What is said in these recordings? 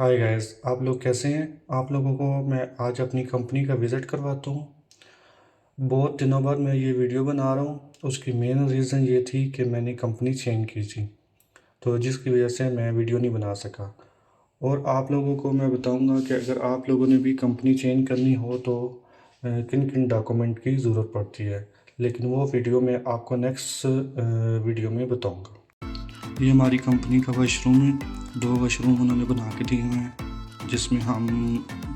Hi guys, आप लोग कैसे हैं। आप लोगों को मैं आज अपनी कंपनी का विज़िट करवाता हूँ। बहुत दिनों बाद मैं ये वीडियो बना रहा हूँ। उसकी मेन रीज़न ये थी कि मैंने कंपनी चेंज की थी, तो जिसकी वजह से मैं वीडियो नहीं बना सका। और आप लोगों को मैं बताऊंगा कि अगर आप लोगों ने भी कंपनी चेंज करनी हो तो किन किन डॉक्यूमेंट की ज़रूरत पड़ती है, लेकिन वो वीडियो मैं आपको नेक्स्ट वीडियो में बताऊंगा। ये हमारी कंपनी का वॉशरूम है। 2 वॉशरूम उन्होंने बना के दिए हुए हैं, जिसमें हम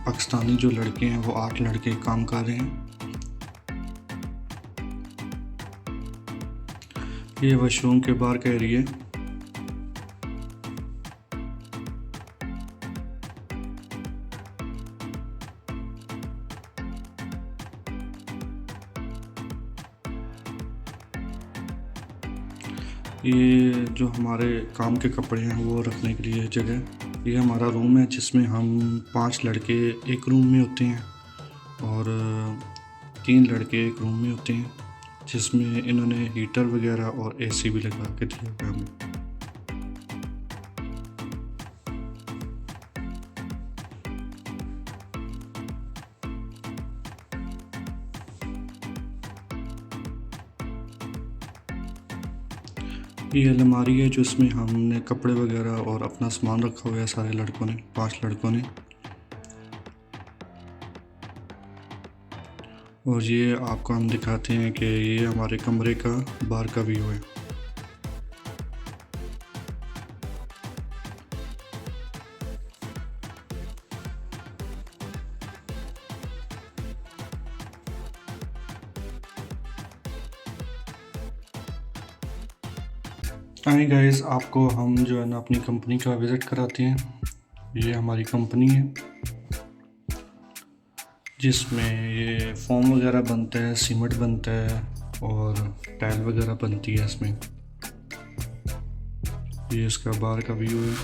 पाकिस्तानी जो लड़के हैं वो 8 लड़के काम कर रहे हैं। ये वॉशरूम के बाहर का एरिया है। ये जो हमारे काम के कपड़े हैं वो रखने के लिए जगह। ये हमारा रूम है जिसमें हम 5 लड़के एक रूम में होते हैं और 3 लड़के एक रूम में होते हैं, जिसमें इन्होंने हीटर वगैरह और एसी भी लगा के दिया हुआ है हमें। ये अलमारी है जिसमें हमने कपड़े वगैरह और अपना सामान रखा हुआ है सारे लड़कों ने, 5 लड़कों ने। और ये आपको हम दिखाते हैं कि ये हमारे कमरे का बाहर का व्यू है। आइए गाइस, आपको हम जो है ना अपनी कंपनी का विज़िट कराते हैं। ये हमारी कंपनी है जिसमें ये फोम वगैरह बनता है, सीमेंट बनता है और टाइल वगैरह बनती है इसमें। ये इसका बाहर का व्यू है।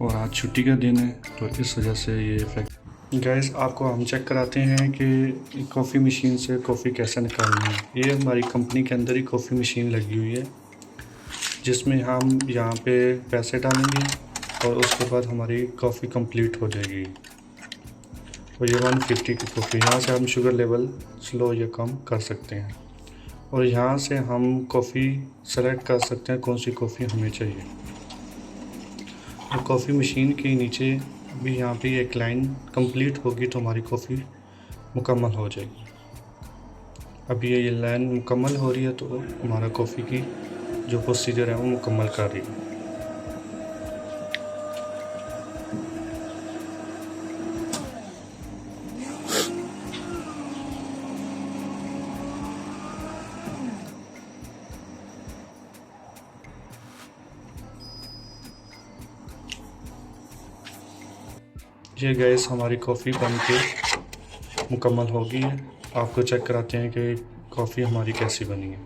और आज छुट्टी का दिन है तो इस वजह से ये इफेक्ट। गाइस, आपको हम चेक कराते हैं कि कॉफ़ी मशीन से कॉफ़ी कैसे निकालनी है। ये हमारी कंपनी के अंदर ही कॉफ़ी मशीन लगी हुई है, जिसमें हम यहाँ पे पैसे डालेंगे और उसके बाद हमारी कॉफ़ी कंप्लीट हो जाएगी। और ये 150 की कॉफ़ी, यहाँ से हम शुगर लेवल स्लो या कम कर सकते हैं। और यहाँ से हम कॉफ़ी सेलेक्ट कर सकते हैं कौन सी कॉफ़ी हमें चाहिए। और कॉफ़ी मशीन के नीचे भी यहाँ पे एक लाइन कंप्लीट होगी तो हमारी कॉफ़ी मुकम्मल हो जाएगी। अब ये लाइन मुकम्मल हो रही है तो हमारा कॉफ़ी की जो प्रोसीजर है वो मुकम्मल कर रही है। ये गैस हमारी कॉफ़ी बन के मुकम्मल हो गई है। आपको चेक कराते हैं कि कॉफ़ी हमारी कैसी बनी है।